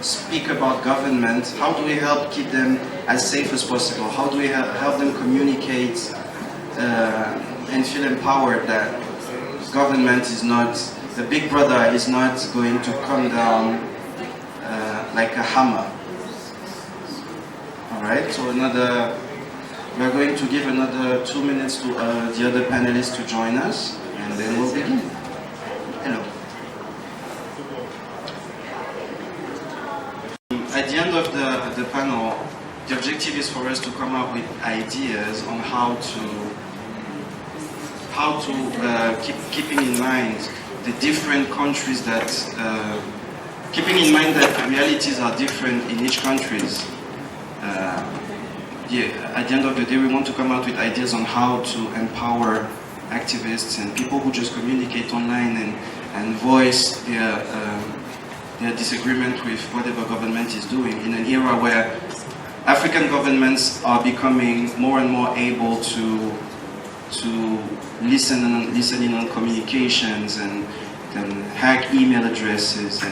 speak about government, how do we help keep them as safe as possible? How do we help them communicate and feel empowered that government is not, the big brother is not going to come down like a hammer. Alright, so we're going to give another 2 minutes to the other panelists to join us, and then we'll begin. Hello. At the end of the panel, the objective is for us to come up with ideas on how to keeping in mind the different countries that, keeping in mind that realities are different in each countries. At the end of the day, we want to come out with ideas on how to empower activists and people who just communicate online and voice their disagreement with whatever government is doing in an era where African governments are becoming more and more able to listen in on communications and hack email addresses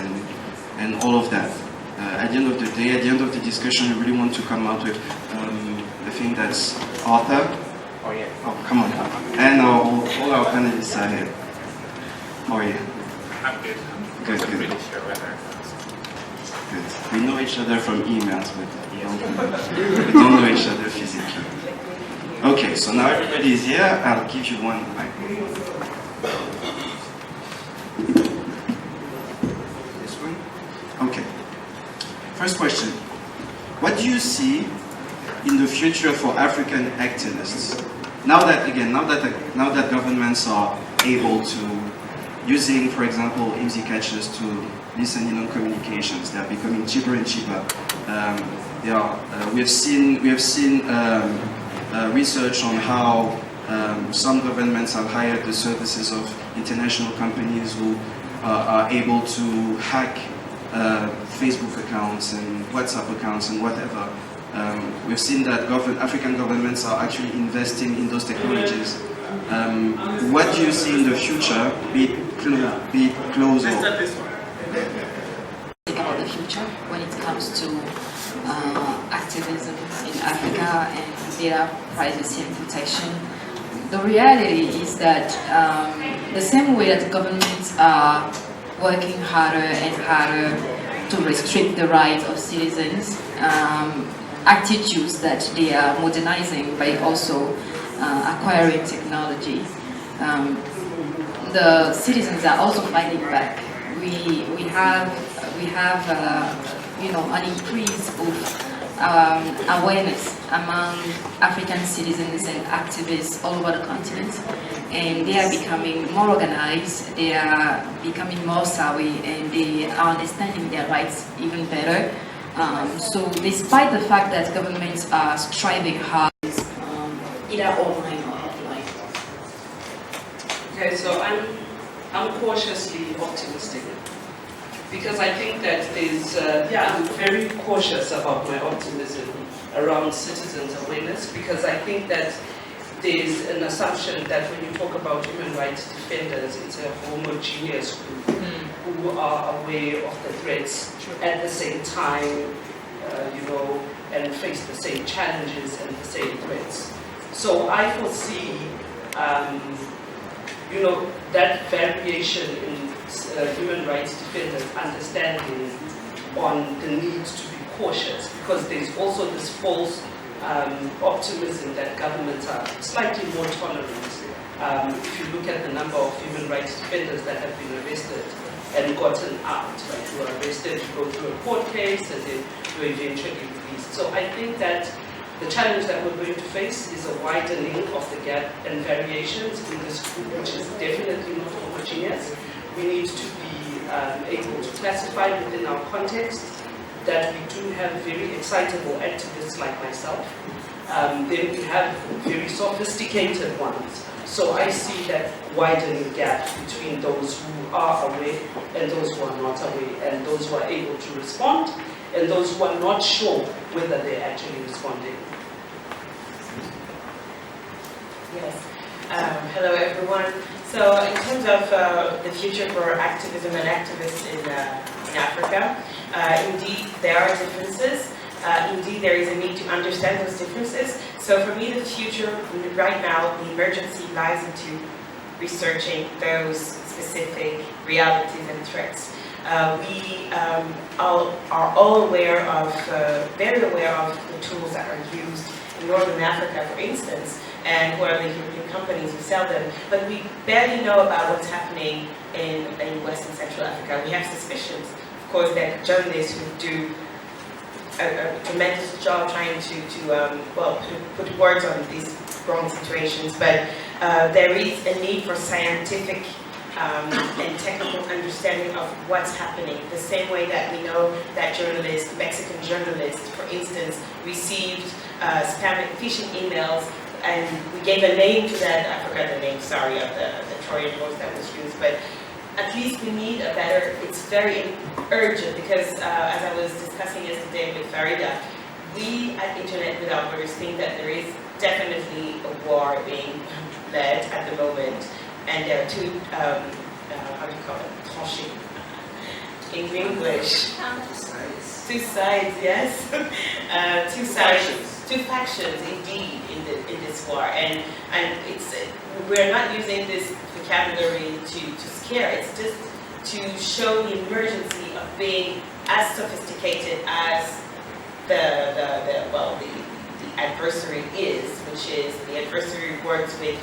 and all of that. At the end of the day, at the end of the discussion, we really want to come out with, I think that's Arthur. Oh yeah. Oh, come on. And all our panelists are here. Oh yeah. I'm good. Good, I'm good. pretty sure whether. Good. We know each other from emails, but we don't know each other physically. Okay, so now everybody is here. I'll give you one mic. This one? Okay. First question. What do you see in the future for African activists? Now that governments are able to, using, for example, IMSI catchers to listen in on communications, they are becoming cheaper and cheaper. We have seen research on how some governments have hired the services of international companies who are able to hack Facebook accounts and WhatsApp accounts and whatever. We've seen that African governments are actually investing in those technologies. What do you see in the future, be it close or... About the future when it comes to activism in Africa and data privacy and protection. The reality is that the same way that governments are working harder and harder to restrict the rights of citizens, attitudes that they are modernizing by also acquiring technology. The citizens are also fighting back. We have an increase of awareness among African citizens and activists all over the continent, and they are becoming more organized, they are becoming more savvy, and they are understanding their rights even better. So despite the fact that governments are striving hard, either online or offline. Okay, so I'm cautiously optimistic because I think that there's, I'm very cautious about my optimism around citizens' awareness, because I think that there's an assumption that when you talk about human rights defenders, it's a homogeneous group who are aware of the threats at the same time, and face the same challenges and the same threats. So I foresee, that variation in human rights defenders understanding on the need to be cautious, because there's also this false optimism that governments are slightly more tolerant. If you look at the number of human rights defenders that have been arrested and gotten out, right? You are arrested, you go through a court case, and then you are eventually released. So I think that the challenge that we're going to face is a widening of the gap and variations in this group, which is definitely not homogeneous. We need to be able to classify within our context that we do have very excitable activists like myself. Then we have very sophisticated ones. So I see that widening gap between those who are aware and those who are not aware, and those who are able to respond and those who are not sure whether they're actually responding. Yes. Hello, everyone. So in terms of the future for activism and activists in in Africa. Indeed, there are differences. Indeed, there is a need to understand those differences. So for me, the future, right now, the emergency lies into researching those specific realities and threats. We are all aware of, very aware of the tools that are used in Northern Africa, for instance, and who are the European companies who sell them, but we barely know about what's happening in West and Central Africa. We have suspicions, of course, that journalists who do a tremendous job trying to put words on these wrong situations, but there is a need for scientific and technical understanding of what's happening. The same way that we know that journalists, Mexican journalists, for instance, received spam phishing emails, and we gave a name to that. I forgot the name, sorry, of the Trojan horse that was used, but at least we need a better, it's very urgent, because as I was discussing yesterday with Farida, we at Internet Without Borders think that there is definitely a war being led at the moment, and there are two, how do you call it, tranchées in English. Two sides, yes. Two sides, two factions, indeed, in this war, and it's we're not using this vocabulary to scare. It's just to show the emergency of being as sophisticated as the adversary is, which is the adversary works with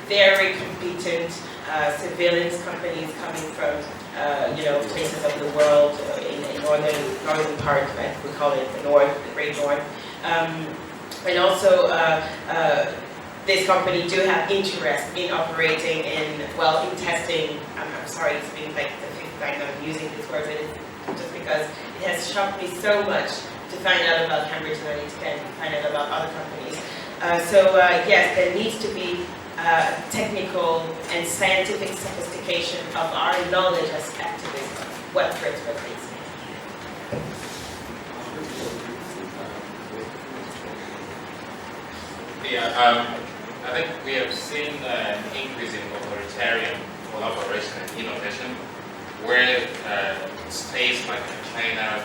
very competent surveillance companies coming from places of the world in northern part, right? We call it the North, the Great North, and also this company do have interest in operating in testing. I'm sorry, it's been like the fifth time I'm using this word, but it's just because it has shocked me so much to find out about Cambridge Analytica and find out about other companies. Yes, there needs to be technical and scientific sophistication of our knowledge as activists, what threats we're facing. Yeah, I think we have seen an increase in authoritarian collaboration and innovation, where states like China,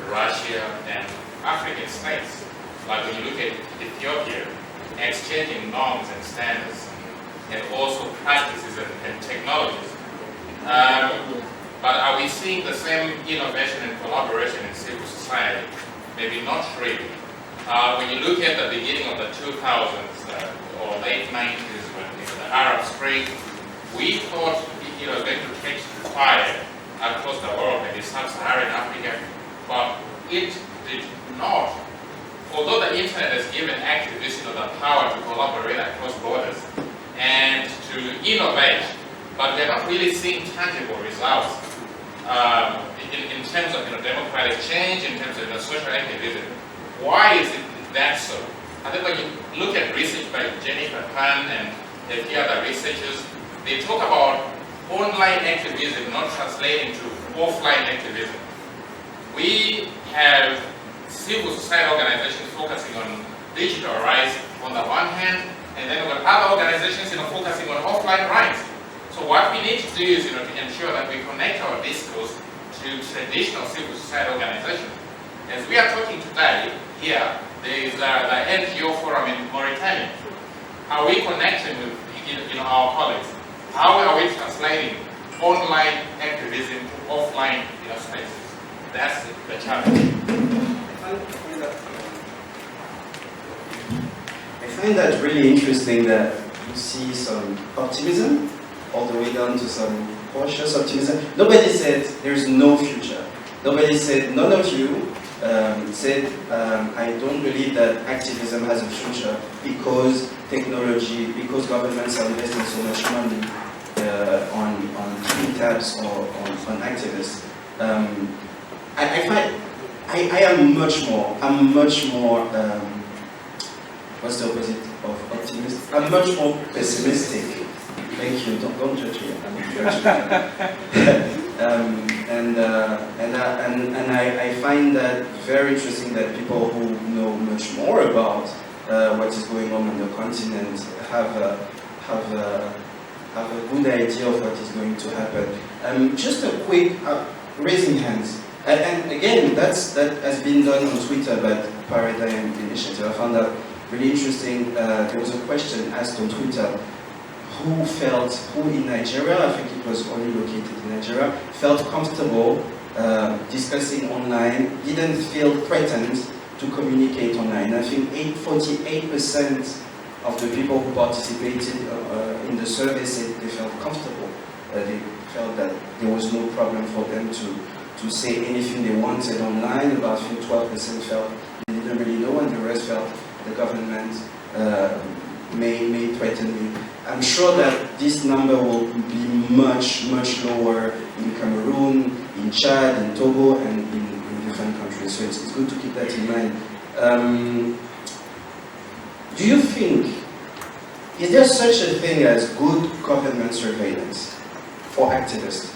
Russia, and African states, like when you look at Ethiopia, exchanging norms and standards, and also practices and technologies. But are we seeing the same innovation and collaboration in civil society? Maybe not really. When you look at the beginning of the 2000s or late 90s, when the Arab Spring, we thought it was going to catch fire across the world, maybe sub-Saharan Africa, but it did not. Although the internet has given activists the power to collaborate across borders and to innovate, but we're not really seeing tangible results in terms of democratic change, in terms of social activism. Why is it that so? I think when you look at research by Jennifer Pan and a few other researchers, they talk about online activism not translating to offline activism. We have civil society organizations focusing on digital rights on the one hand, and then we've got other organizations focusing on offline rights. So what we need to do is to ensure that we connect our discourse to traditional civil society organizations. As we are talking today, here, there is the NGO forum in Mauritania. Are we connecting with our colleagues? How are we translating online activism to offline spaces? That's the challenge. I find that really interesting that you see some optimism all the way down to some cautious optimism. Nobody said there's no future. Nobody said, none of you said, I don't believe that activism has a future because technology, because governments are investing so much money on tweet tabs or on activists. I find I am much more, what's the opposite of optimistic? I'm much more pessimistic. Thank you, don't judge me, I'm judging. And I find that very interesting that people who know much more about what is going on the continent have a good idea of what is going to happen. Just a quick, raising hands. And again, that has been done on Twitter by Paradigm Initiative. I found that really interesting. There was a question asked on Twitter, who in Nigeria, I think it was only located in Nigeria, felt comfortable discussing online, didn't feel threatened to communicate online. I think 48% of the people who participated in the survey said they felt comfortable. They felt that there was no problem for them to say anything they wanted online. About 12% felt they didn't really know, and the rest felt the government may threaten me. I'm sure that this number will be much, much lower in Cameroon, in Chad, in Togo, and in different countries. So it's good to keep that in mind. Do you think, is there such a thing as good government surveillance for activists?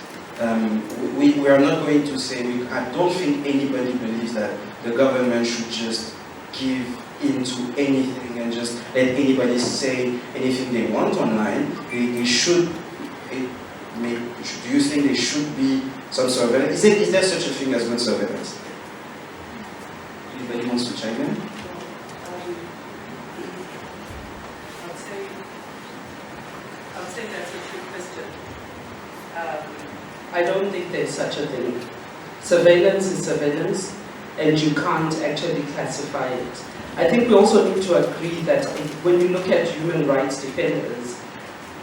We are not going to say, I don't think anybody believes that the government should just give into anything and just let anybody say anything they want online. They should, do you think there should be some surveillance? Is there such a thing as good surveillance? Anybody wants to chime in? I'll say that's a trick question. I don't think there's such a thing. Surveillance is surveillance, and you can't actually classify it. I think we also need to agree that when you look at human rights defenders,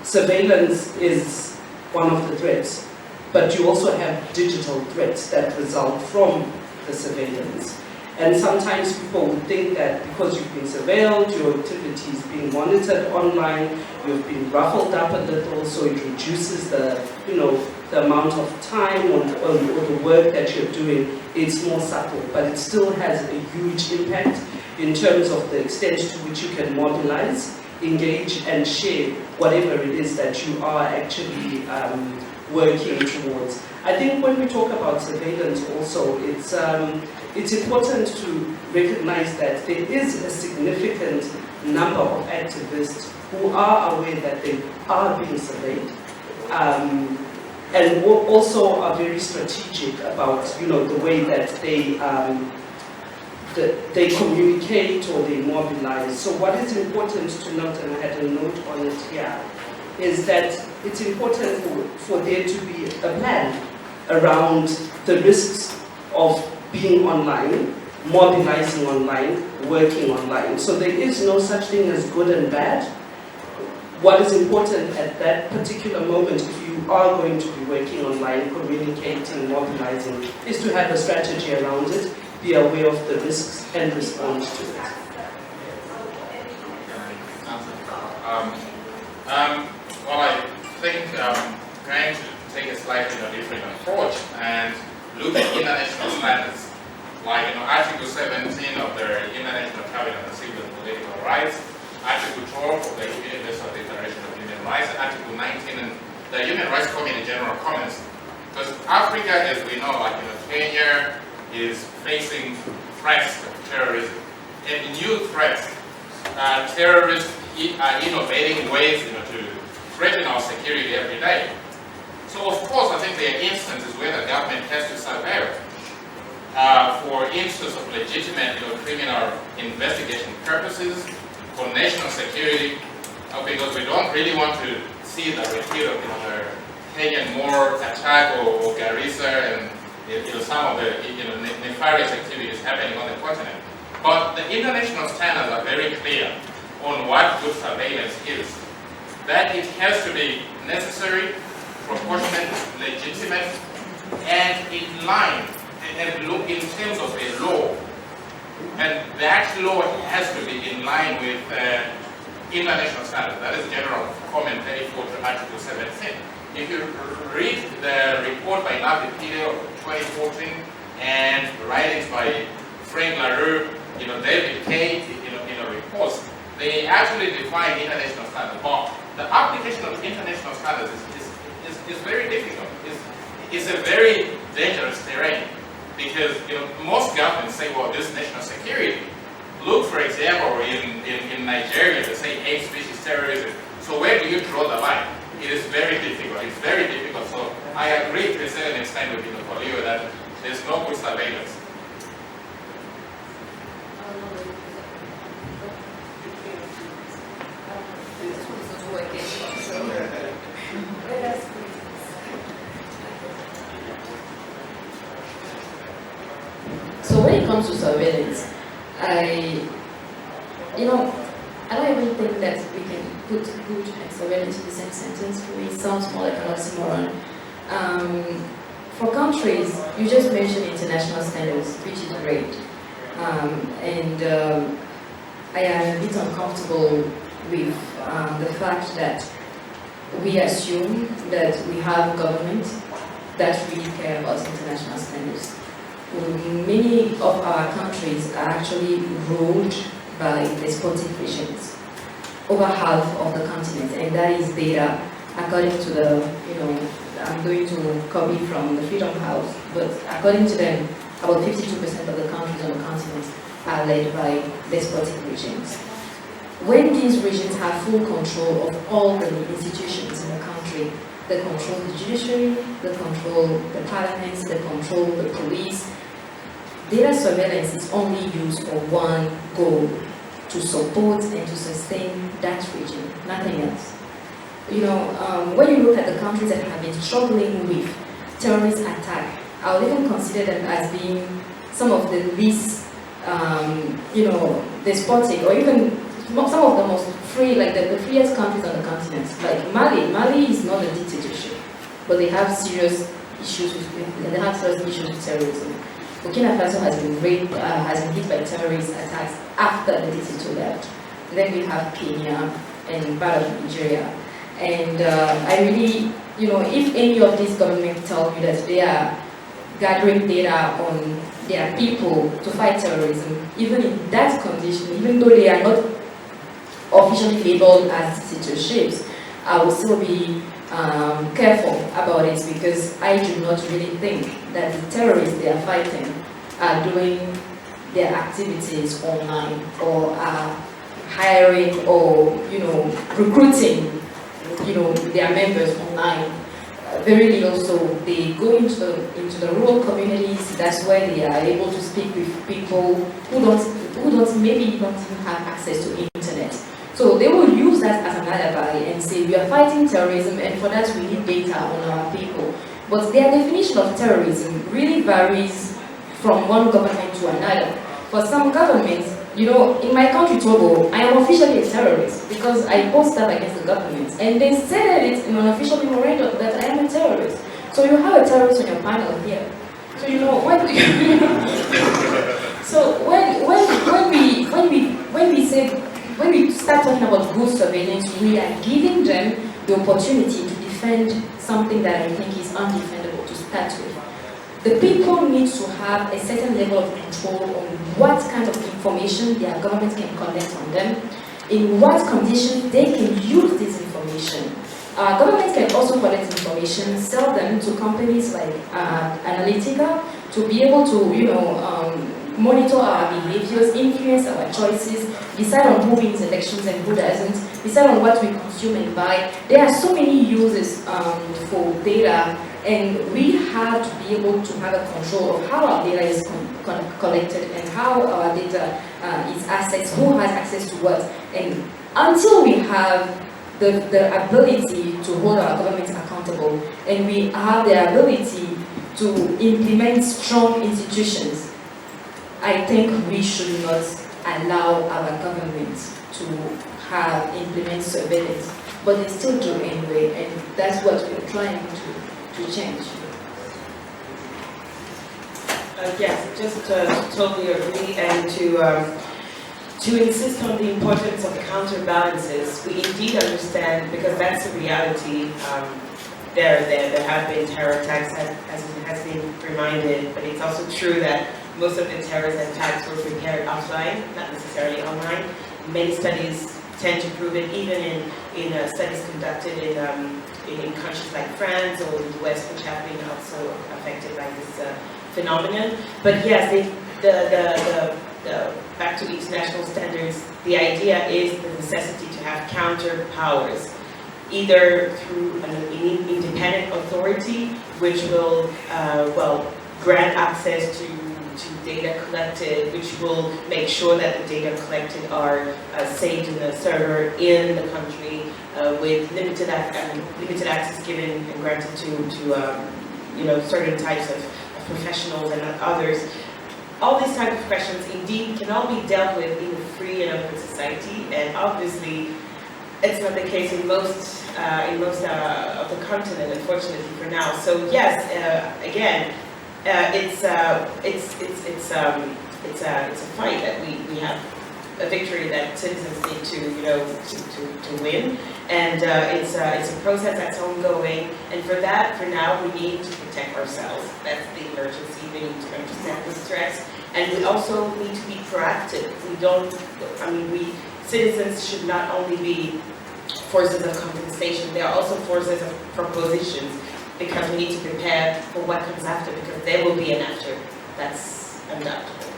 surveillance is one of the threats, but you also have digital threats that result from the surveillance. And sometimes people would think that because you've been surveilled, your activity is being monitored online, you've been ruffled up a little, so it reduces the amount of time or the work that you're doing. It's more subtle, but it still has a huge impact in terms of the extent to which you can mobilize, engage, and share whatever it is that you are actually working towards. I think when we talk about surveillance also, it's important to recognize that there is a significant number of activists who are aware that they are being surveyed, and also are very strategic about the way that they communicate or they mobilize. So what is important to note, and I had a note on it here, is that it's important for there to be a plan around the risks of being online, mobilizing online, working online. So there is no such thing as good and bad. What is important at that particular moment, if you are going to be working online, communicating, mobilizing, is to have a strategy around it, be aware of the risks, and respond to it. Well, I think I'm going to take a slightly different approach and look at international standards, like Article 17 of the International Covenant on Civil and Political Rights, Article 12 of the Universal Declaration of Human Rights, Article 19 and the Human Rights Committee General Comments. Because Africa, as we know, Kenya is facing threats of terrorism and new threats. Terrorists are innovating ways to threaten our security every day. So of course, I think there are instances where the government has to surveil for instance of legitimate criminal investigation purposes, for national security, because we don't really want to see the repeat of the Kenyan Moor attack or Garissa and some of the nefarious activities happening on the continent. But the international standards are very clear on what good surveillance is. That it has to be necessary, proportionate, legitimate, and in line, and look in terms of a law. And that law has to be in line with international standards. That is General Comment 34 to Article 17. If you read the report by Navi Pide of 2014 and writings by Frank LaRue, David Kate, reports, they actually define international standards. But the application of international standards is very difficult. It's a very dangerous terrain because most governments say, well, this is national security. Look, for example, in Nigeria, they say hate species terrorism. So where do you draw the line? it is very difficult. It's very difficult. So I agree to a certain extent with Leo that there's no good surveillance. So when it comes to surveillance, I don't even think that we can put good and surveillance in the same sentence. For me, it sounds more like an oxymoron. For countries, you just mentioned international standards, which is great. I am a bit uncomfortable with the fact that we assume that we have government that really care about international standards. Many of our countries are actually ruled by despotic regimes, over half of the continent, and that is data according to the, I'm going to copy from the Freedom House, but according to them, about 52% of the countries on the continent are led by despotic regimes. When these regimes have full control of all the institutions in the country, they control the judiciary, they control the parliaments, they control the police. Data surveillance is only used for one goal, to support and to sustain that regime, nothing else. When you look at the countries that have been struggling with terrorist attack, I would even consider them as being some of the least, despotic, or even some of the most free, like the freest countries on the continent. Like Mali is not a dictatorship, but they have serious issues with terrorism. Burkina Faso has been hit by terrorist attacks after the dictator left. Then we have Kenya and part of Nigeria. And I really, if any of these governments tell you that they are gathering data on their people to fight terrorism, even in that condition, even though they are not officially labeled as dictatorships, I will still be careful about it, because I do not really think that the terrorists they are fighting are doing their activities online, or are hiring or recruiting their members online. Very little. So they go into the rural communities. That's where they are able to speak with people who maybe don't even have access to internet. So they will use that as an alibi and say, we are fighting terrorism, and for that we need data on our people. But their definition of terrorism really varies from one government to another. For some governments, in my country, Togo, I am officially a terrorist because I post stuff against the government. And they said it in an official memorandum that I am a terrorist. So you have a terrorist on your panel here. So when we start talking about good surveillance, we are giving them the opportunity to defend something that I think is undefendable to start with. The people need to have a certain level of control on what kind of information their government can collect on them, in what conditions they can use this information. Government can also collect information, sell them to companies like Analytica to be able to, monitor our behaviors, influence our choices, decide on who wins elections and who doesn't, decide on what we consume and buy. There are so many uses for data, and we have to be able to have a control of how our data is collected and how our data is accessed, who has access to what. And until we have the ability to hold our government accountable, and we have the ability to implement strong institutions, I think we should not allow our government to implement surveillance, but they still do anyway, and that's what we're trying to change. Yes, just totally agree, and to insist on the importance of counterbalances. We indeed understand, because that's the reality. There have been terror attacks, as it has been reminded, but it's also true that most of the terrorist attacks were prepared offline, not necessarily online. Many studies tend to prove it, even in studies conducted in countries like France or the US, which have been also affected by this phenomenon. But yes, the back to international standards, the idea is the necessity to have counter powers. either through an independent authority, which will, grant access to data collected, which will make sure that the data collected are saved in the server in the country, with limited access given and granted to certain types of professionals and others. All these types of questions indeed can all be dealt with in a free and open society, and obviously it's not the case in most of the continent, unfortunately for now. So yes, again, it's a fight that we have, a victory that citizens need to win, and it's a process that's ongoing. And for now, we need to protect ourselves. That's the emergency. We need to understand the threats, and we also need to be proactive. We citizens should not only be forces of compensation; they are also forces of propositions, because we need to prepare for what comes after, because there will be an after. That's undoubtable.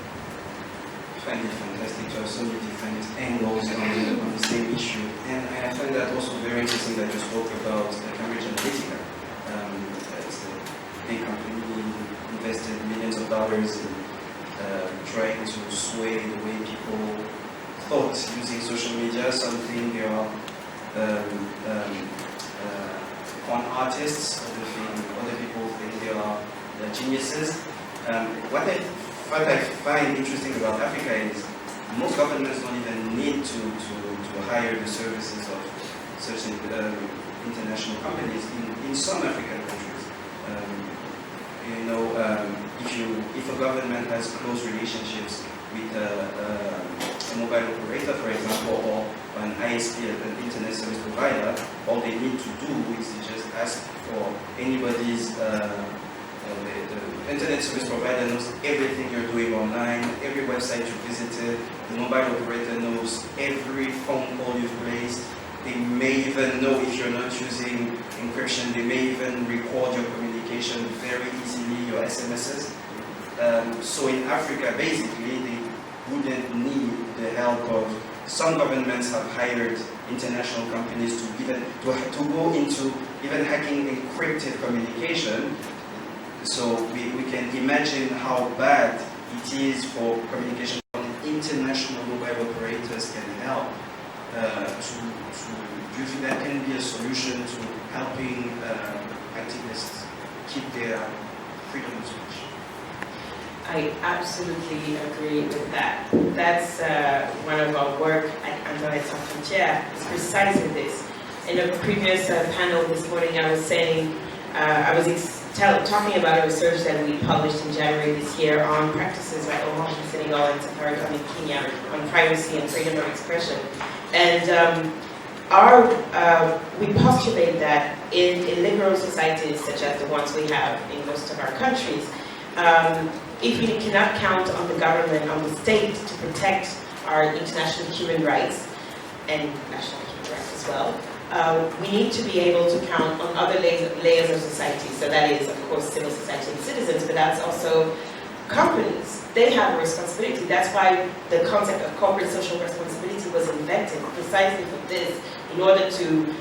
I find it fantastic to have so many different angles on the same issue. And I find that also very interesting that you spoke about Cambridge Analytica. It's a big company, invested millions of dollars in trying to sway the way people thought using social media, something they are on artists, other people think they are geniuses. What I find interesting about Africa is most governments don't even need to hire the services of such international companies in some African countries. If a government has close relationships with a mobile operator, for example, or an ISP, an internet service provider, all they need to do is just ask for anybody's, the internet service provider knows everything you're doing online, every website you visited, the mobile operator knows every phone call you've placed. They may even know if you're not using encryption, they may even record your communication very easily, your SMSs. So in Africa, basically, they wouldn't need the help of, some governments have hired international companies to go into even hacking encrypted communication. So we can imagine how bad it is for communication. International mobile operators can help. Do you think that can be a solution to helping activists keep their freedom of speech? I absolutely agree with that. That's one of our work at Internet Sans Frontières, is precisely this. In a previous panel this morning, I was saying, I was talking about a research that we published in January this year on practices by Orange in Senegal and Safaricom in Kenya on privacy and freedom of expression. And we postulate that in liberal societies such as the ones we have in most of our countries, if we cannot count on the government, on the state to protect our international human rights and national human rights as well, we need to be able to count on other layers of society. So that is, of course, civil society and citizens, but that's also companies. They have a responsibility. That's why the concept of corporate social responsibility was invented, precisely for this, in order to,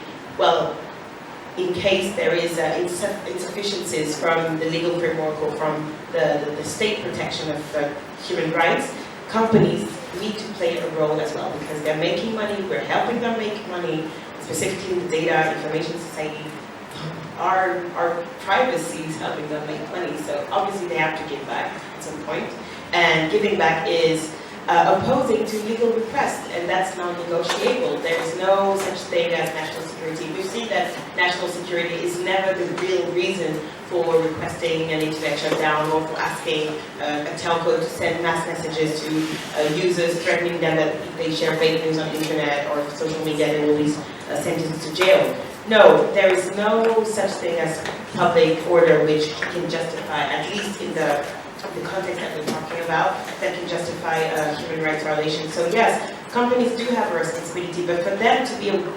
in case there is insufficiencies from the legal framework or from the state protection of human rights, companies need to play a role as well, because they're making money, we're helping them make money, specifically in the data information society. Our privacy is helping them make money, so obviously they have to give back at some point. And giving back is opposing to legal requests, and that's non-negotiable. There is no such thing as national security. We've seen that national security is never the real reason for requesting an internet shutdown or for asking a telco to send mass messages to users, threatening them that if they share fake news on the internet or social media, they will be sentenced to jail. No, there is no such thing as public order which can justify, at least in the context that we're talking about, that can justify a human rights violation. So yes, companies do have a responsibility, but for them to be able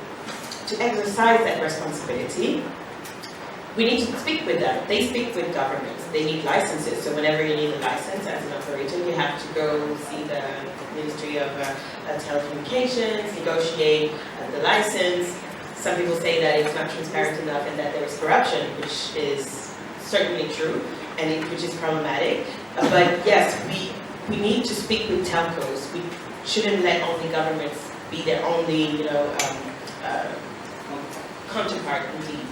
to exercise that responsibility, we need to speak with them. They speak with governments. They need licenses. So whenever you need a license as an operator, you have to go see the Ministry of Telecommunications, negotiate the license. some people say that it's not transparent enough and that there is corruption, which is certainly true, and which is problematic. But yes, we need to speak with telcos. We shouldn't let only governments be their only, counterpart. Indeed,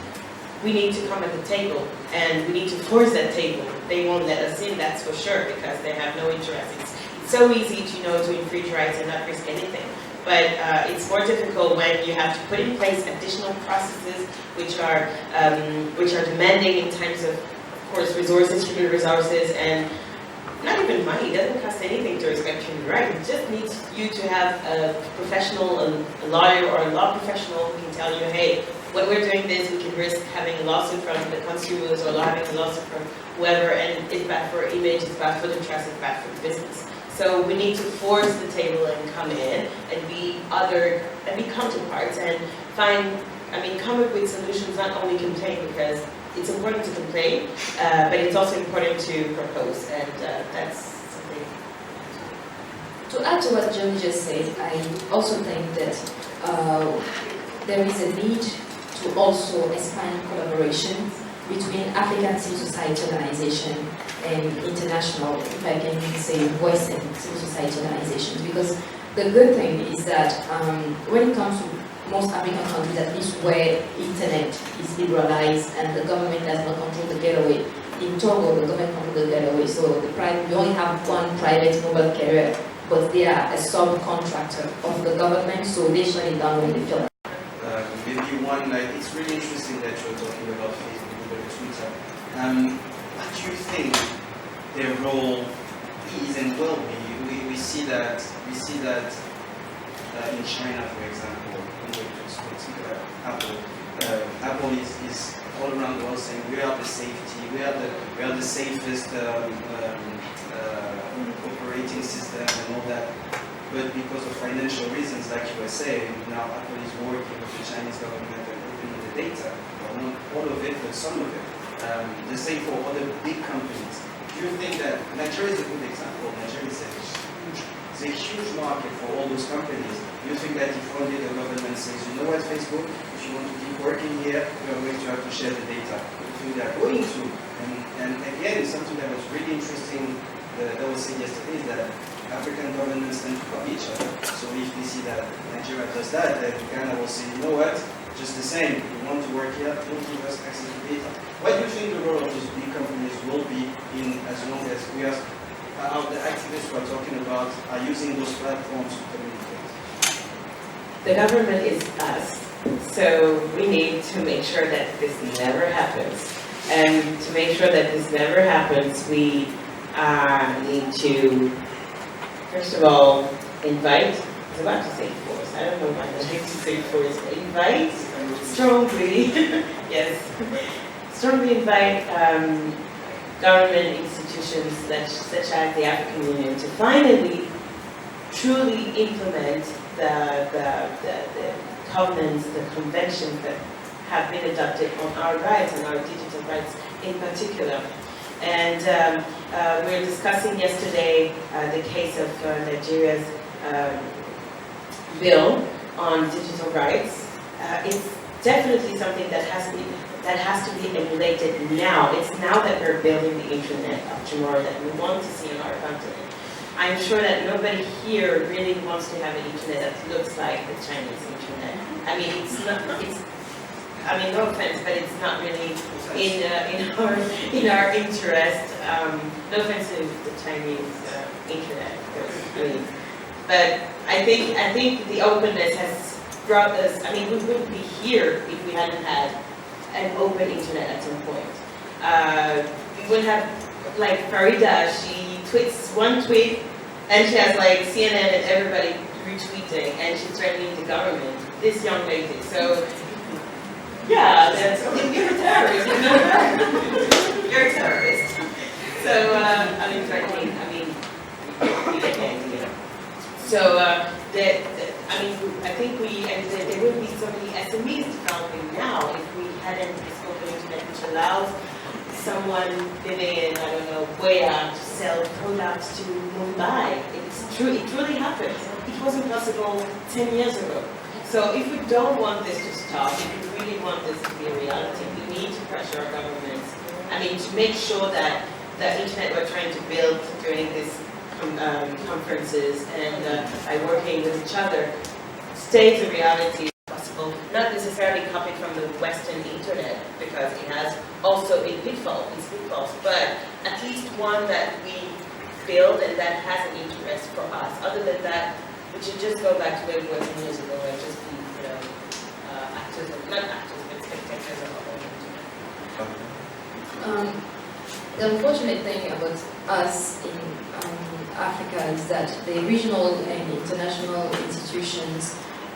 we need to come at the table, and we need to force that table. They won't let us in, that's for sure, because they have no interest. It's so easy to infringe rights and not risk anything. But it's more difficult when you have to put in place additional processes which are demanding in terms of course, resources, human resources, and not even money. It doesn't cost anything to respect human rights. It just needs you to have a professional, a lawyer or a law professional who can tell you, hey, when we're doing this, we can risk having a lawsuit from the consumers or having a lawsuit from whoever, and it's bad for our image, it's bad for the trust, it's bad for the business. So we need to force the table and come in and be counterparts and come up with solutions, not only complain, because it's important to complain, but it's also important to propose, and that's something. To add to what Johnny just said, I also think that there is a need to also expand collaboration between African civil society organizations and international, if I can say, Western civil society organizations. Because the good thing is that when it comes to most African countries, at least where internet is liberalized and the government does not control the gateway. In Togo, the government controls the gateway, so we only have one private mobile carrier, but they are a subcontractor of the government, so they shut it down when they feel. Maybe one, it's really interesting that you're talking about Facebook, Google, Twitter. What do you think their role is and will be? We see that in China, for example, Apple is all around the world saying we are the safety, we are the safest operating system and all that. But because of financial reasons, like you were saying, now Apple is working with the Chinese government and opening the data. Well, not all of it, but some of it. The same for other big companies. Do you think that Nigeria is a good example? Nigeria is a huge market for all those companies. Do you think that if one day the government says, you know what, Facebook, if you want to keep working here, we are going to have to share the data. Do you think they are going to? And again, something that was really interesting that was said yesterday is that African governments tend to copy each other. So if they see that Nigeria does that, then Ghana will say, you know what, just the same, you want to work here, don't give us access to data. What do you think the role of those big companies will be in as long as we are the activists who are talking about are using those platforms to communicate? The government is us, so we need to make sure that this never happens. And to make sure that this never happens, we need to, first of all, invite, I was about to say force, I don't know why I like to say force, but invite strongly, yes, strongly invite government institutions such as the African Union to finally truly implement the covenants, the conventions that have been adopted on our rights and our digital rights in particular. And we were discussing yesterday the case of Nigeria's bill on digital rights. It's definitely something that has to be emulated now. It's now that we're building the internet of tomorrow that we want to see on our continent. I'm sure that nobody here really wants to have an internet that looks like the Chinese internet. I mean, no offense, but it's not really in our interest. No offense to the Chinese internet, but I think the openness has brought us. I mean, we wouldn't be here if we hadn't had an open internet at some point. We would have, like Farida, she tweets one tweet and she has like CNN and everybody retweeting and she's threatening the government. This young lady. So yeah, you're a terrorist. You're a terrorist. So threatening. So I think there would be so many SMEs developing now if we hadn't this open internet which allows someone living in, I don't know, Goya to sell products to Mumbai. It's true, it truly happened. It wasn't possible 10 years ago. So if we don't want this to stop, if we really want this to be a reality, we need to pressure our governments. I mean, to make sure that the internet we're trying to build during these conferences and by working with each other stays a reality possible. Not necessarily copied from the Western internet, because it has also its pitfalls, but at least one that we build and that has an interest for us. Other than that, we should just go back to where we were 10 years ago and just be, actors, not actors, but spectators of our own internet. The unfortunate thing about us in Africa is that the regional and international institutions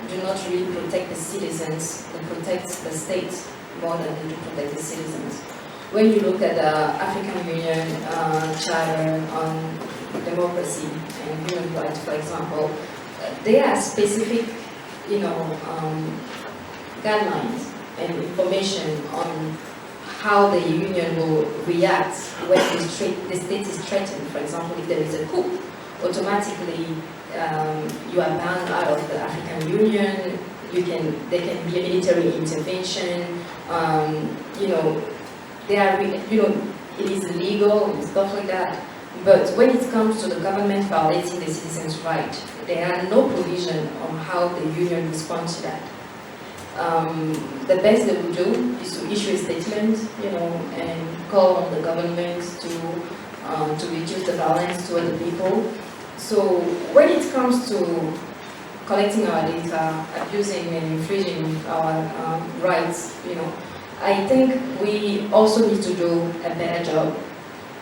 do not really protect the citizens, they protect the state more than they do protect the citizens. When you look at the African Union Charter on democracy and human rights, for example, there are specific, guidelines and information on how the union will react when the state is threatened. For example, if there is a coup, automatically you are banned out of the African Union. There can be a military intervention. It is illegal and stuff like that. But when it comes to the government violating the citizens' right, there are no provision on how the union responds to that. The best they will do is to issue a statement, and call on the government to reduce the violence toward the people. So when it comes to collecting our data, abusing and infringing our rights, I think we also need to do a better job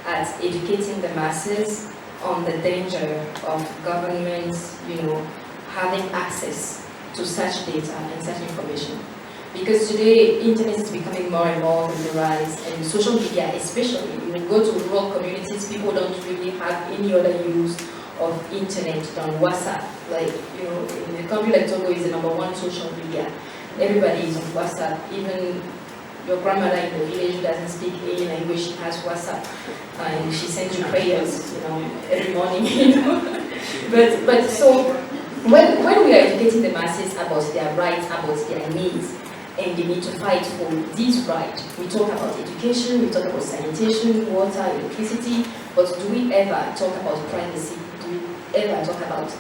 at educating the masses on the danger of governments, having access to such data and such information. Because today, internet is becoming more and more militarized, and social media especially. You go to rural communities, people don't really have any other use of internet than WhatsApp. Like, in a country like Togo is the #1 social media. Everybody is on WhatsApp. Even your grandmother in the village who doesn't speak any language, she has WhatsApp, and she sends you prayers, every morning, But so, when we are educating the masses about their rights, about their needs, and they need to fight for these rights, we talk about education, we talk about sanitation, water, electricity, but do we ever talk about privacy? Do we ever talk about,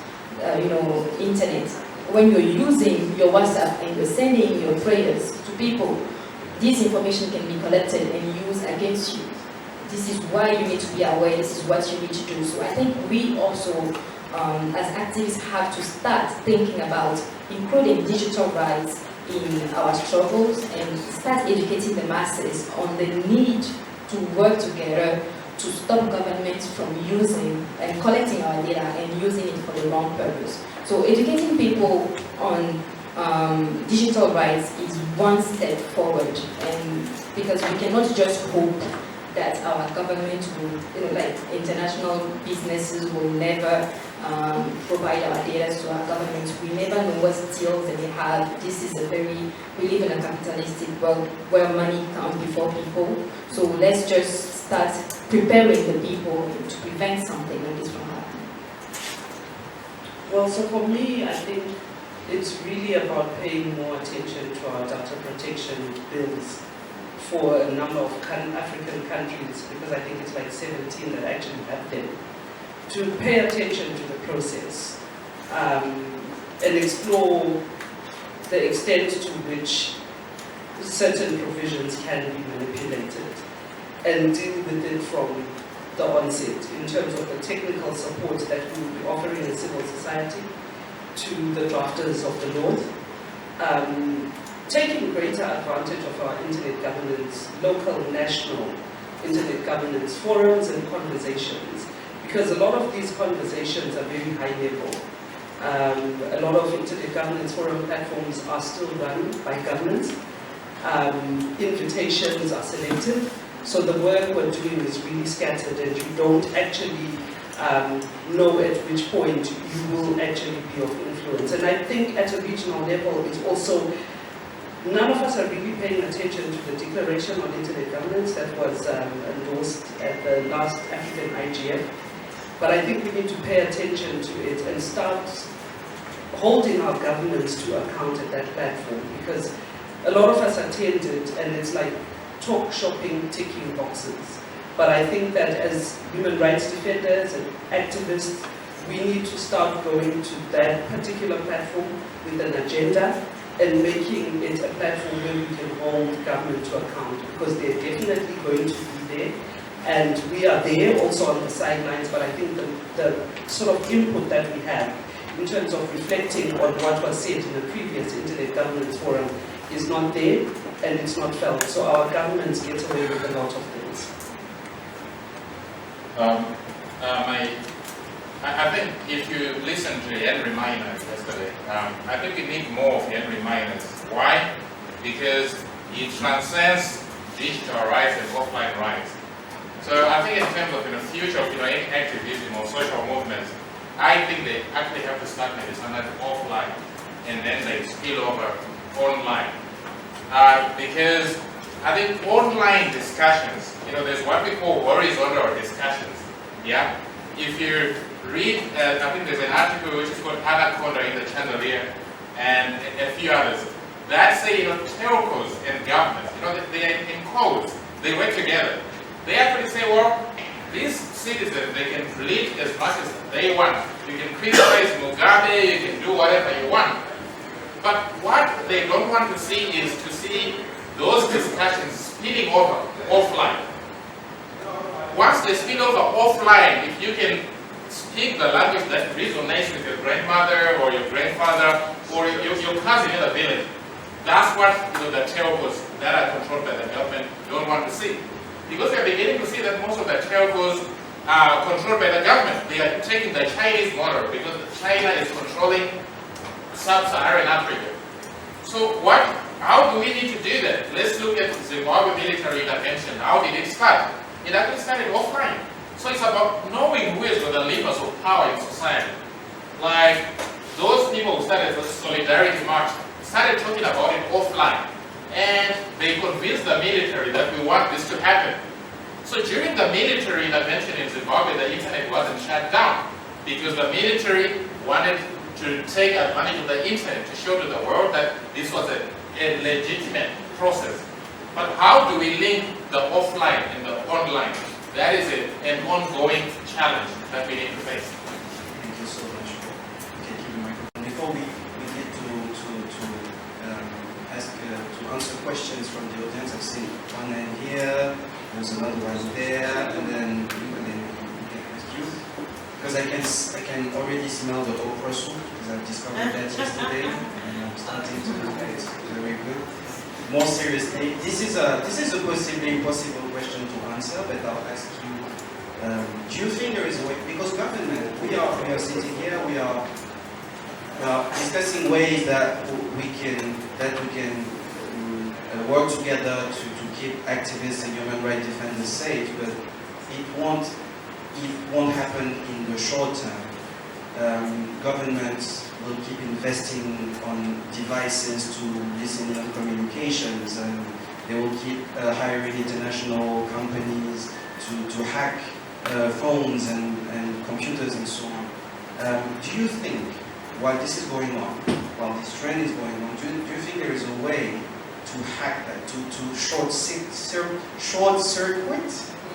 internet? When you're using your WhatsApp and you're sending your prayers to people, this information can be collected and used against you. This is why you need to be aware, this is what you need to do. So I think we also, as activists, have to start thinking about including digital rights in our struggles and start educating the masses on the need to work together to stop governments from using and collecting our data and using it for the wrong purpose. So educating people on digital rights is one step forward, and because we cannot just hope that our government will, like international businesses will never provide our data to our governments. We never know what deals they have. This is we live in a capitalistic world where money comes before people. So let's just start preparing the people to prevent something like this from happening. Well, so for me, I think it's really about paying more attention to our data protection bills for a number of African countries, because I think it's like 17 that actually have them, to pay attention to the process and explore the extent to which certain provisions can be manipulated and deal with it from the onset in terms of the technical support that we will be offering in civil society to the drafters of the law, taking greater advantage of our internet governance, local, national internet governance forums and conversations, because a lot of these conversations are very high level. A lot of internet governance forum platforms are still run by governments. Invitations are selective, so the work we're doing is really scattered, and you don't actually know at which point you will actually be of influence. And I think at a regional level, it's also, none of us are really paying attention to the Declaration on Internet Governance that was endorsed at the last African IGF. But I think we need to pay attention to it and start holding our governments to account at that platform, because a lot of us attend it and it's like talk shopping, ticking boxes. But I think that as human rights defenders and activists, we need to start going to that particular platform with an agenda and making it a platform where we can hold government to account, because they're definitely going to be there. And we are there also on the sidelines, but I think the sort of input that we have in terms of reflecting on what was said in the previous Internet Governance Forum is not there and it's not felt. So our governments get away with a lot of things. I think if you listen to Henry Miners yesterday, I think we need more of Henry Miners. Why? Because it transcends digital rights and offline rights. So I think in terms of future of any activism or social movements, I think they actually have to start maybe something offline and then they spill over online. Because I think online discussions, there's what we call horizontal discussions. Yeah. If you read, I think there's an article which is called Anaconda in the Chandelier and a few others that say, telcos and governments, they are in codes, they work together. They actually say, well, these citizens, they can bleat as much as they want. You can criticize Mugabe, you can do whatever you want. But what they don't want to see is to see those discussions spilling over offline. Once they spill over offline, if you can speak the language that resonates with your grandmother or your grandfather or your cousin in the village, that's what the telcos that are controlled by the government don't want to see. Because we are beginning to see that most of the telcos are controlled by the government. They are taking the Chinese model because China is controlling sub-Saharan Africa. So how do we need to do that? Let's look at Zimbabwe military intervention. How did it start? It actually started offline. So it's about knowing who is the levers of power in society. Like those people who started the Solidarity March started talking about it offline. And they convinced the military that we want this to happen. So during the military intervention in Zimbabwe, the internet wasn't shut down because the military wanted to take advantage of the internet to show to the world that this was a legitimate process. But how do we link the offline and the online? That is an ongoing challenge that we need to face. Thank you so much for taking the microphone. Before we get to answer questions from the audience, I've seen one in here, there's another one there, and then we can ask you. Because I can already smell the okra soup, because I discovered that yesterday, and I'm starting to look at it. It's very good. More seriously, this is a possibly impossible question to answer, but I'll ask you, do you think there is a way, because government, we are sitting here, we are discussing ways that we can work together to keep activists and human rights defenders safe, but it won't happen in the short term. Governments will keep investing on devices to listen in communications, and they will keep hiring international companies to hack phones and computers and so on. Do you think, while this is going on, while this trend is going on, do you think there is a way to hack that, to short circuit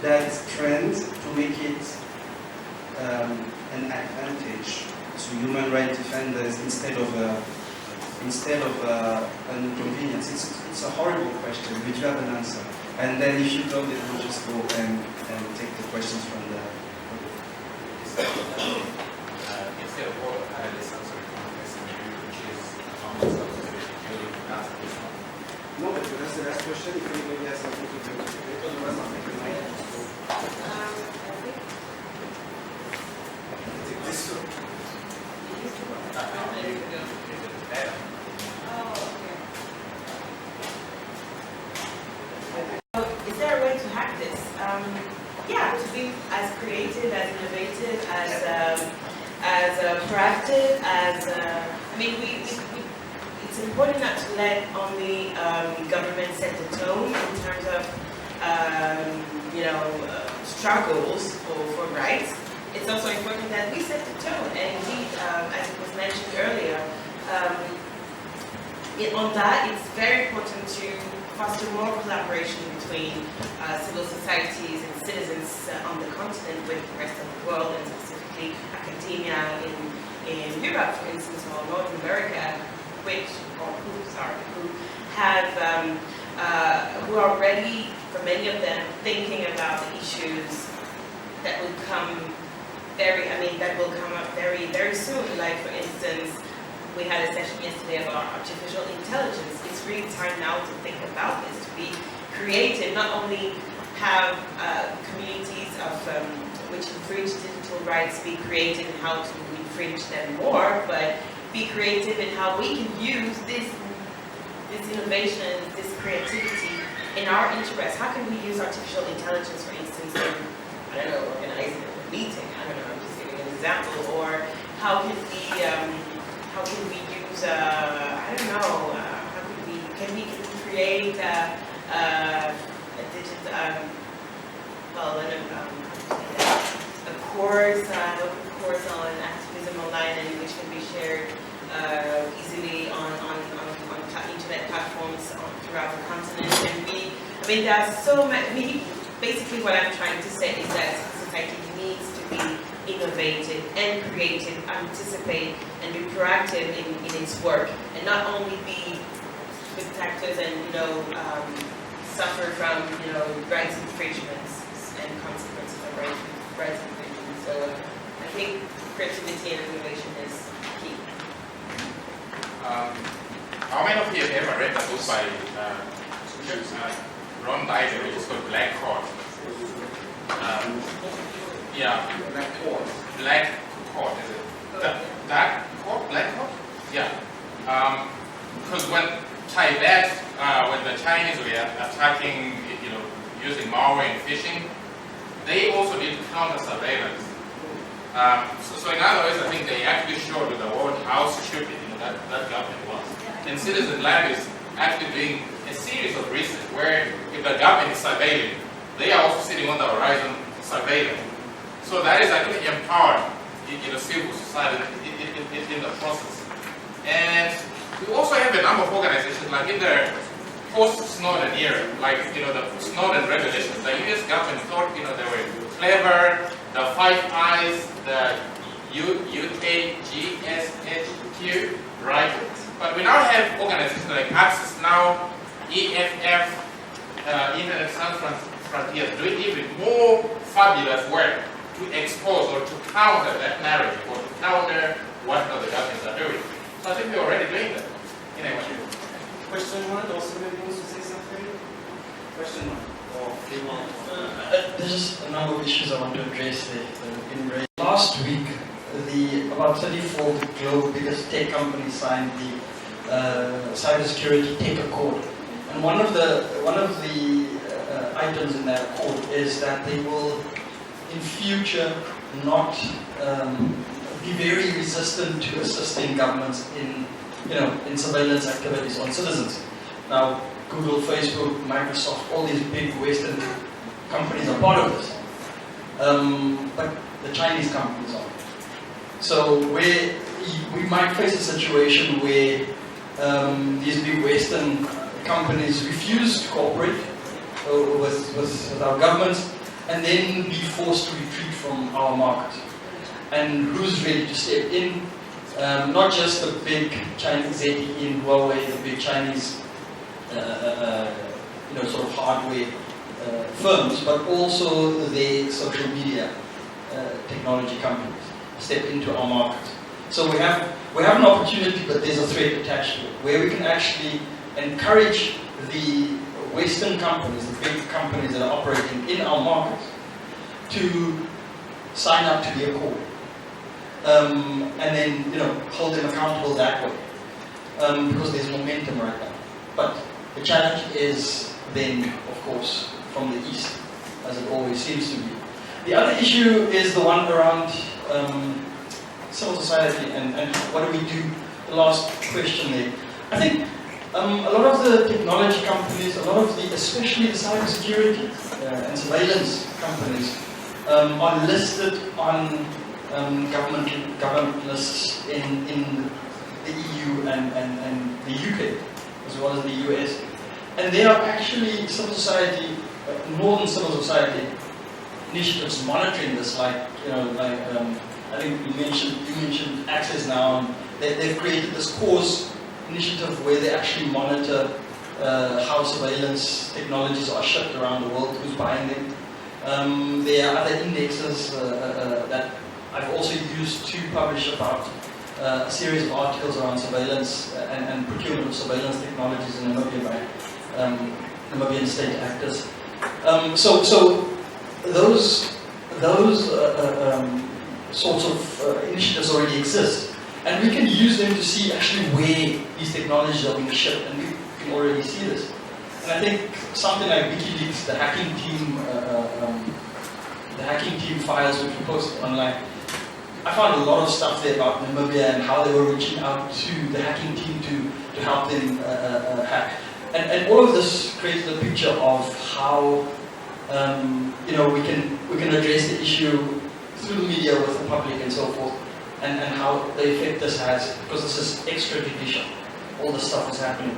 that trend to make it an advantage to human rights defenders instead of an inconvenience? It's a horrible question, but you have an answer. And then if you don't, then we'll just go and take the questions from the. Instead of all this answer, which is No, but that's the last question. If anybody has something to do, otherwise I'll make a mic. Take this one. Is there a way to hack this? Yeah, to be as creative, as innovative, as proactive, it's important not to let only government set the tone in terms of struggles for rights. It's also important that we set the tone, and indeed, as it was mentioned earlier, on that, it's very important to foster more collaboration between civil societies and citizens on the continent with the rest of the world, and specifically academia in Europe, for instance, or North America, who have who are already, for many of them, thinking about the issues that will come that will come up very, very soon. Like, for instance, we had a session yesterday about artificial intelligence. It's really time now to think about this, to be creative, not only have communities of which infringe digital rights be creative in how to infringe them more, but be creative in how we can use this innovation, this creativity in our interest. How can we use artificial intelligence, for instance, in, I don't know, organizing a meeting? I don't know, I'm just giving an example. Or how can we use, I don't know, can we create a digital, a course, an open course on activism online, and which can be shared easily on internet platforms throughout the continent. And there are so many. Basically, what I'm trying to say is that society needs to be innovative and creative, anticipate, and be proactive in its work, and not only be spectators and suffer from rights infringements and consequences of rights infringements. So I think creativity and innovation is key. How many of you have ever read the book by Ron Dyson, which is called Black Court? Yeah. Black Court, is it? Dark Court? Black Court? Yeah. Because when Tibet, when the Chinese were attacking, using malware and phishing, they also did counter surveillance. So in other words, I think they actually showed to the world how stupid that government was. And Citizen Lab is actually doing a series of research where if the government is surveilling, they are also sitting on the horizon surveilling. So that is actually empowering civil society in the process. And we also have a number of organizations, like in the post-Snowden era, like the Snowden revelations, the US government thought they were clever, the Five Eyes, the UKGSHQ, right? But we now have organizations like Access Now, IFF, Internet Sans Frontiers, doing even more fabulous work to expose or to counter that narrative or to counter what other governments are doing. So I think we're already doing that. Anyway. Question one, also maybe wants to say something? Question one. There's a number of issues I want to address there. Last week, about 34 of the globe's biggest tech companies signed the cybersecurity tech accord, and one of the items in that accord is that they will, in future, not be very resistant to assisting governments in surveillance activities on citizens. Now, Google, Facebook, Microsoft, all these big Western companies are part of this, but the Chinese companies aren't. So we might face a situation where these big Western companies refuse to cooperate with our governments, and then be forced to retreat from our market. And who's ready to step in? Not just the big Chinese ZTE and Huawei, the big Chinese sort of hardware firms, but also the social media technology companies step into our market. So we have an opportunity, but there's a threat attached to it, where we can actually encourage the Western companies, the big companies that are operating in our market, to sign up to the accord, and then hold them accountable that way, because there's momentum right now. But the challenge is then, of course, from the east, as it always seems to be. The other issue is the one around civil society and what do we do? The last question there. I think a lot of the technology companies, especially the cybersecurity and surveillance companies, are listed on government lists in the EU and the UK. as well as the US. And there are actually civil society, northern civil society initiatives monitoring this, like, I think you mentioned Access Now, and they've created this cause initiative where they actually monitor how surveillance technologies are shipped around the world, who's buying them. There are other indexes that I've also used to publish about a series of articles around surveillance and procurement of surveillance technologies in Namibia by Namibian state actors. So those sorts of initiatives already exist, and we can use them to see actually where these technologies are being shipped, and we can already see this. And I think something like WikiLeaks, the hacking team files which we posted online, I found a lot of stuff there about Namibia and how they were reaching out to the hacking team to help them hack. And all of this created a picture of how we can address the issue through the media with the public and so forth, and how the effect this has, because this is extrajudicial. All this stuff is happening.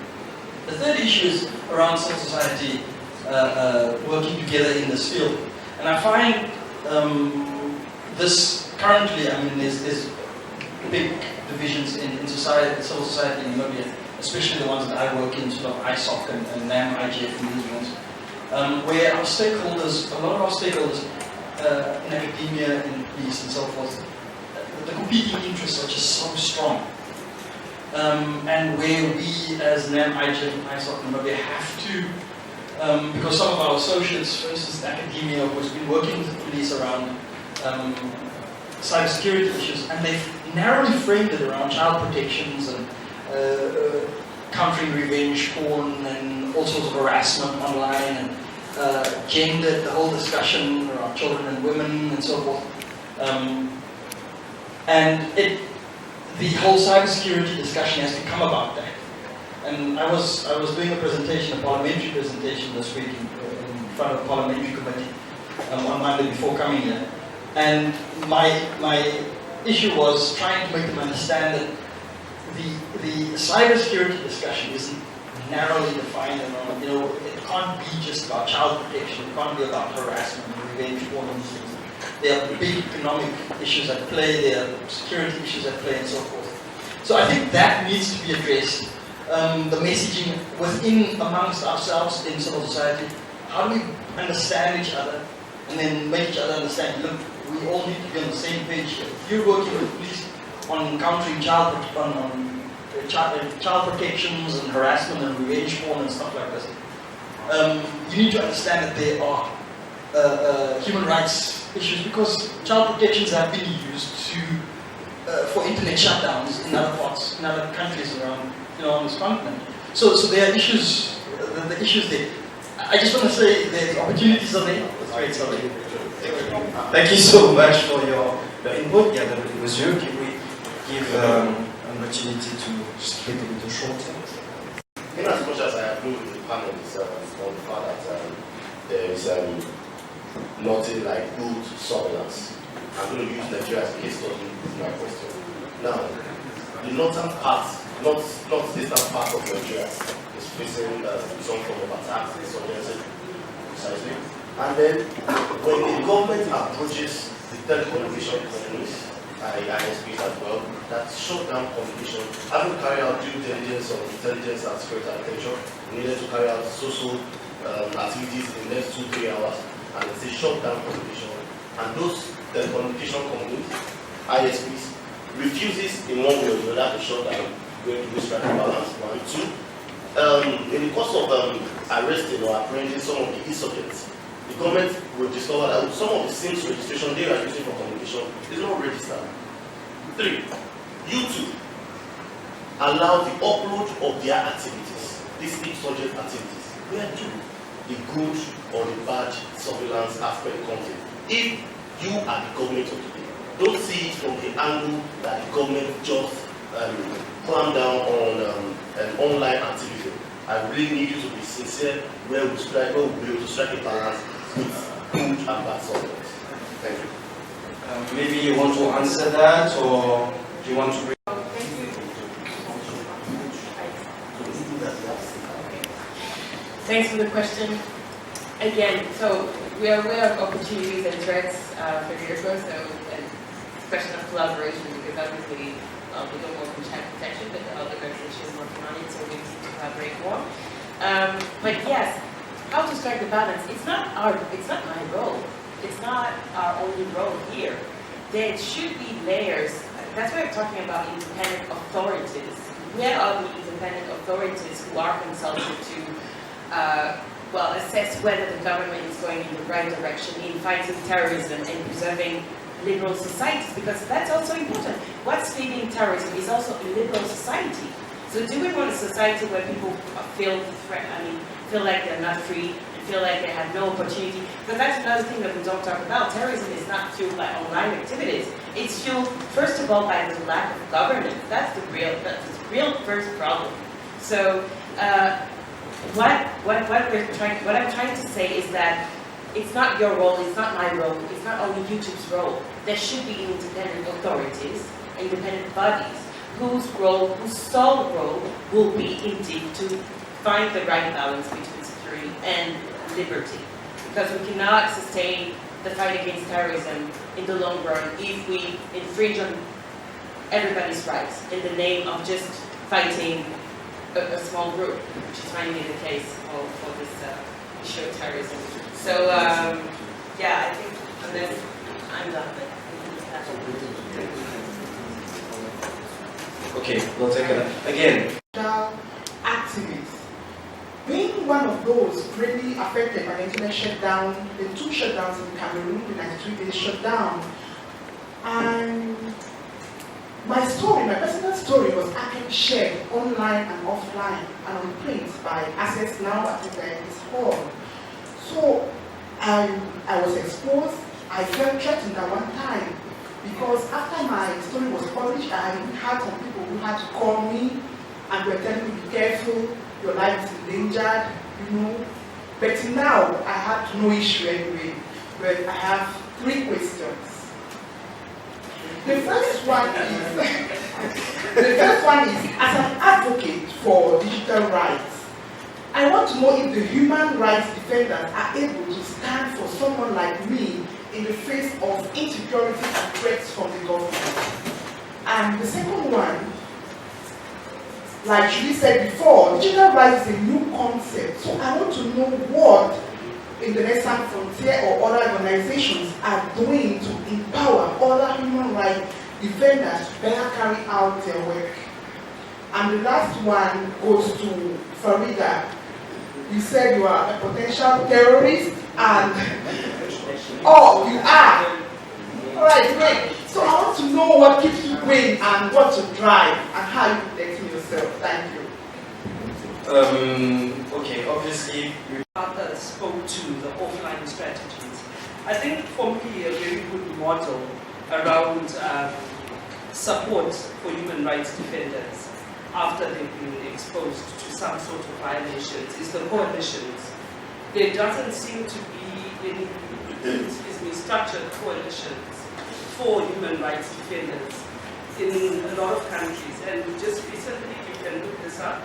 The third issue is around civil society working together in this field. And I find this currently, there's big divisions in society, civil society in Namibia, especially the ones that I work in, sort of ISOC and NAM, IGF and these ones, where our stakeholders, a lot of our stakeholders in academia, in police and so forth, the competing interests are just so strong. And where we as NAM, IGF and ISOC in Namibia have to, because some of our associates, for instance in academia, who's been working with the police around cybersecurity issues, and they've narrowly framed it around child protections and countering revenge porn and all sorts of harassment online, and gender, the whole discussion around children and women and so forth. And the whole cybersecurity discussion has become about that. And I was doing a presentation, a parliamentary presentation this week in front of the parliamentary committee on Monday before coming here. And my issue was trying to make them understand that the cybersecurity discussion isn't narrowly defined around, it can't be just about child protection, it can't be about harassment and revenge porn and things. There are big economic issues at play, there are security issues at play and so forth. So I think that needs to be addressed. The messaging within, amongst ourselves in civil society, how do we understand each other and then make each other understand, look, we all need to be on the same page. If you're working with police on countering child protections and harassment and revenge porn and stuff like this, you need to understand that there are human rights issues, because child protections have been used for internet shutdowns in other parts, in other countries around, on this continent. So there are issues, the issues there. I just want to say there's opportunities are there. Thank you so much for your input. Yeah, it was you. Can we give an opportunity to just keep it a little shorter? In as much as I agree with the panel itself on the fact that there is nothing like good surveillance, I'm going to use Nigeria as a case study with my question. Now, the northern part, not distant part of Nigeria, is facing some form of attacks, insurgency, precisely. And then, when the government approaches the telecommunication companies, ISPs as well, that shut down communication, having carried out due diligence on intelligence and security architecture, we needed to carry out social activities in the next 2-3 hours, and it's a shut down communication. And those telecommunication companies, ISPs, refuses in one way or the other to shut down, going to strike a balance, 1, 2. In the course of arresting or apprehending some of the insurgents, the government will discover that some of the SIMs registration they are using for communication is not registered. 3. YouTube allow the upload of their activities, these insurgent activities. Where do the good or the bad surveillance aspect comes in? If you are the government of today, don't see it from the angle that the government just clamp down on an online activity. I really need you to be sincere where we will be able to strike a balance with good and bad surveillance. Thank you. Maybe you want to answer that, or do you want to Thanks for the question. Again, so we are aware of opportunities and threats for Europe, so it's a question of collaboration, because obviously we don't work on child protection, but the other organizations working on it, so we need to collaborate more. But yes, how to strike the balance? It's not my role. It's not our only role here. There should be layers. That's why we're talking about independent authorities. Where are the independent authorities who are consulted to assess whether the government is going in the right direction in fighting terrorism and preserving liberal societies? Because that's also important. What's feeding terrorism is also a liberal society. So do we want a society where people feel like they're not free, and feel like they have no opportunity? Because that's another thing that we don't talk about. Terrorism is not fueled by online activities. It's fueled, first of all, by the lack of governance. That's the real first problem. So what I'm trying to say is that it's not your role, it's not my role, it's not only YouTube's role. There should be independent authorities, independent bodies, whose sole role will be indeed to find the right balance between security and liberty. Because we cannot sustain the fight against terrorism in the long run if we infringe on everybody's rights in the name of just fighting a small group, which is finally the case for this issue of terrorism. So, yeah, I think unless I'm done. Okay, we'll take it again. Activists. Being one of those really affected by the internet shutdown, the 2 shutdowns in Cameroon, the 93 days shutdown, and my personal story was actually shared online and offline and on print by Access Now at this hall. So I was exposed. I felt threatened at one time because after my story was published, I had some people who had to call me and were telling me, be careful, your life is endangered, you know. But now I had no issue anyway. But I have 3 questions. The first one is, as an advocate for digital rights, I want to know if the human rights defenders are able to stand for someone like me in the face of insecurity and threats from the government. And the second one, like Julie said before, digital rights is a new concept. So I want to know what International Frontier or other organizations are doing to empower other human rights defenders to better carry out their work. And the last one goes to Farida. You said you are a potential terrorist and oh, you are. Alright, great. So I want to know what keeps you going and what to drive and how you protect yourself. Thank you. Okay, obviously Others spoke to the offline strategies. I think for me a very good model around support for human rights defenders after they've been exposed to some sort of violations is the coalitions. There doesn't seem to be any structured coalitions for human rights defenders in a lot of countries. And just recently, you can look this up,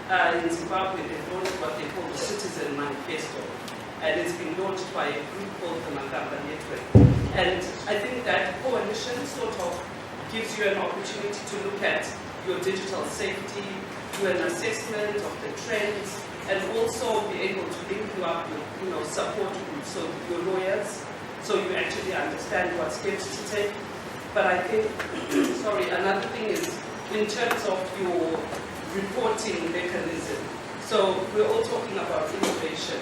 in Zimbabwe they've launched what they call the Citizen Manifesto. And it's been launched by a group called the Makamba Network. And I think that coalition sort of gives you an opportunity to look at your digital safety, do an assessment of the trends, and also be able to link you up with support groups, so your lawyers, so you actually understand what steps to take. But I think, another thing is in terms of your reporting mechanism. So we're all talking about innovation,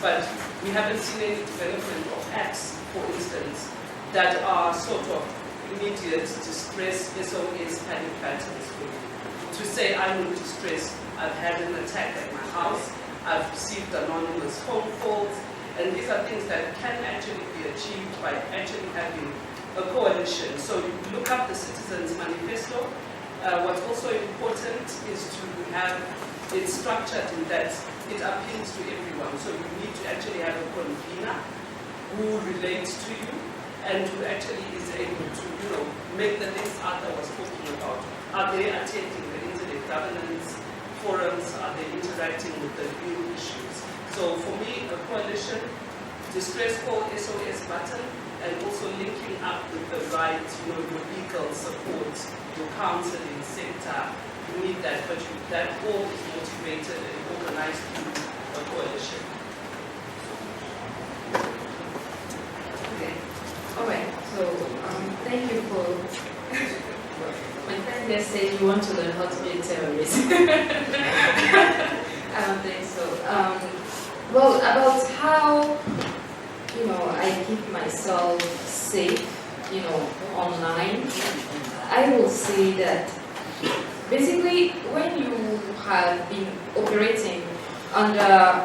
but we haven't seen any development of apps, for instance, that are sort of immediate distress SOS panic patterns for you. To say, I'm in distress, I've had an attack at my house, I've received anonymous phone calls, and these are things that can actually be achieved by actually having a coalition. So you look up the Citizens Manifesto. What's also important is to have it structured in that it appeals to everyone. So you need to actually have a convener who relates to you and who actually is able to, make the things Arthur was talking about. Are they attending the internet governance forums are they interacting with the new issues? So for me, a coalition, distress call, SOS button, and also linking up with the right, your legal support, your counseling sector. You need that, but that all is motivated and organized through a coalition. Okay. All right. So thank you for. My friend there said you want to learn how to be a terrorist. I don't think so. Well, about how I keep myself safe, online, I will say that basically when you have been operating under,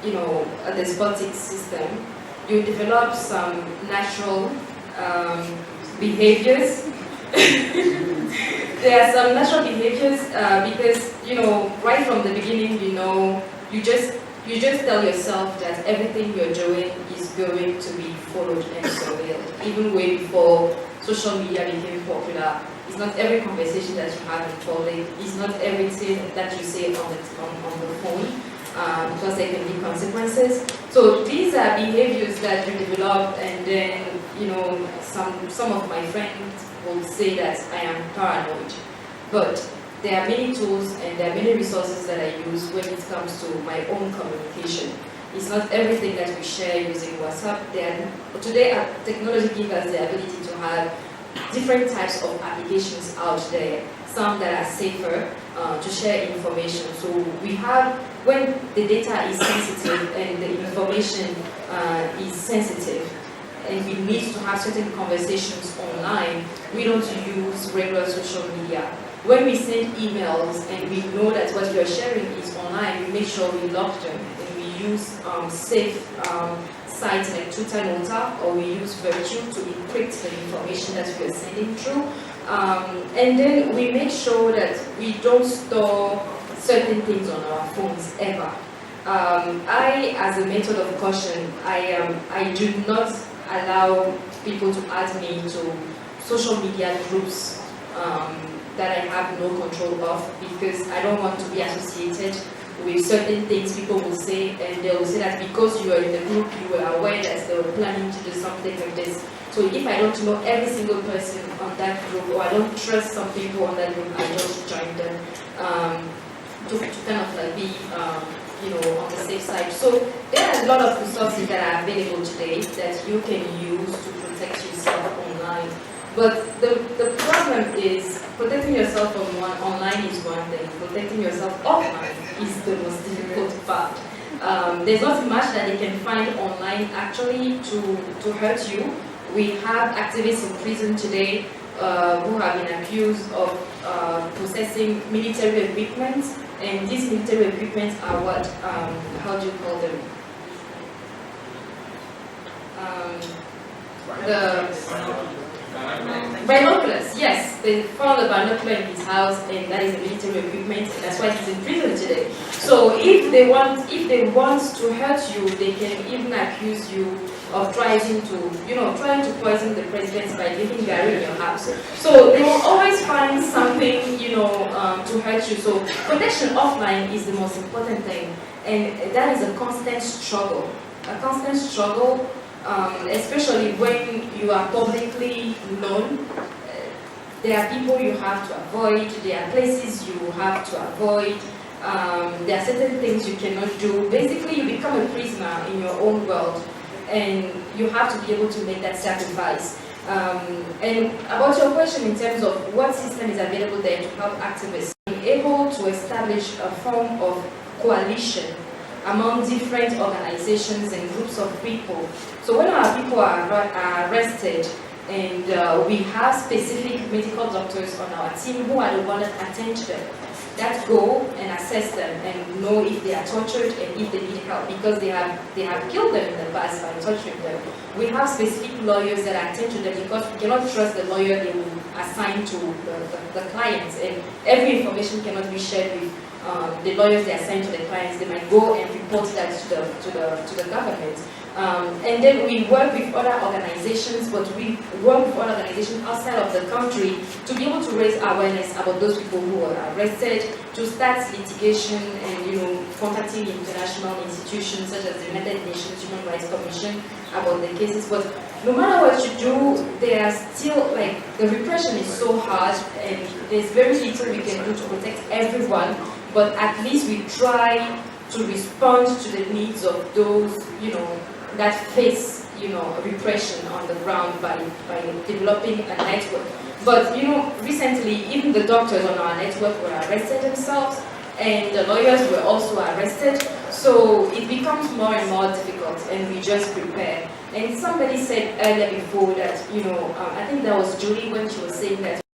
a despotic system, you develop some natural behaviors. There are some natural behaviors because, right from the beginning, you just tell yourself that everything you're doing is going to be followed and surveilled. Even way before social media became popular, it's not every conversation that you have in public, it's not everything that you say on the phone, because there can be consequences. So these are behaviors that you develop, and then some of my friends will say that I am paranoid, but there are many tools and there are many resources that I use when it comes to my own communication. It's not everything that we share using WhatsApp. Today, technology gives us the ability to have different types of applications out there, some that are safer to share information. So we have, when the data is sensitive and the information is sensitive, and we need to have certain conversations online, we don't use regular social media. When we send emails and we know that what we are sharing is online, we make sure we lock them and we use safe sites like Twitter Nota, or we use Virtue to encrypt the information that we are sending through. And then we make sure that we don't store certain things on our phones ever. I, as a method of caution, I do not allow people to add me to social media groups that I have no control of, because I don't want to be associated with certain things people will say, and they will say that because you are in the group, you were aware that they were planning to do something like this. So if I don't know every single person on that group, or I don't trust some people on that group, I just join them to kind of like be on the safe side. So there are a lot of resources that are available today that you can use to protect yourself online. But the problem is, protecting yourself from online is one thing, protecting yourself offline is the most difficult part. There's not much that they can find online actually to hurt you. We have activists in prison today who have been accused of possessing military equipment, and these military equipment are what, how do you call them? Binoculars, yes. They found a binocular in his house, and that is a military equipment, and that's why he's in prison today. So if they want to hurt you, they can even accuse you of trying to poison the president by leaving Gary in your house. So they will always find something, to hurt you. So protection offline is the most important thing, and that is a constant struggle. Especially when you are publicly known. There are people you have to avoid, there are places you have to avoid, there are certain things you cannot do. Basically, you become a prisoner in your own world, and you have to be able to make that sacrifice. And about your question in terms of what system is available there to help activists, being able to establish a form of coalition among different organizations and groups of people. So when our people are arrested, and we have specific medical doctors on our team who are the ones that attend to them, that go and assess them and know if they are tortured and if they need help, because they have killed them in the past by torturing them. We have specific lawyers that attend to them, because we cannot trust the lawyer they will assign to the clients, and every information cannot be shared with the lawyers they assign to the clients. They might go and report that to the government. And then we work with other organizations, but we work with other organizations outside of the country to be able to raise awareness about those people who are arrested, to start litigation and contacting international institutions such as the United Nations Human Rights Commission about the cases. But no matter what you do, there are still, the repression is so hard and there's very little we can do to protect everyone, but at least we try to respond to the needs of those, that face, repression on the ground by developing a network. But, recently, even the doctors on our network were arrested themselves, and the lawyers were also arrested. So it becomes more and more difficult, and we just prepare. And somebody said earlier before that, I think that was Julie when she was saying that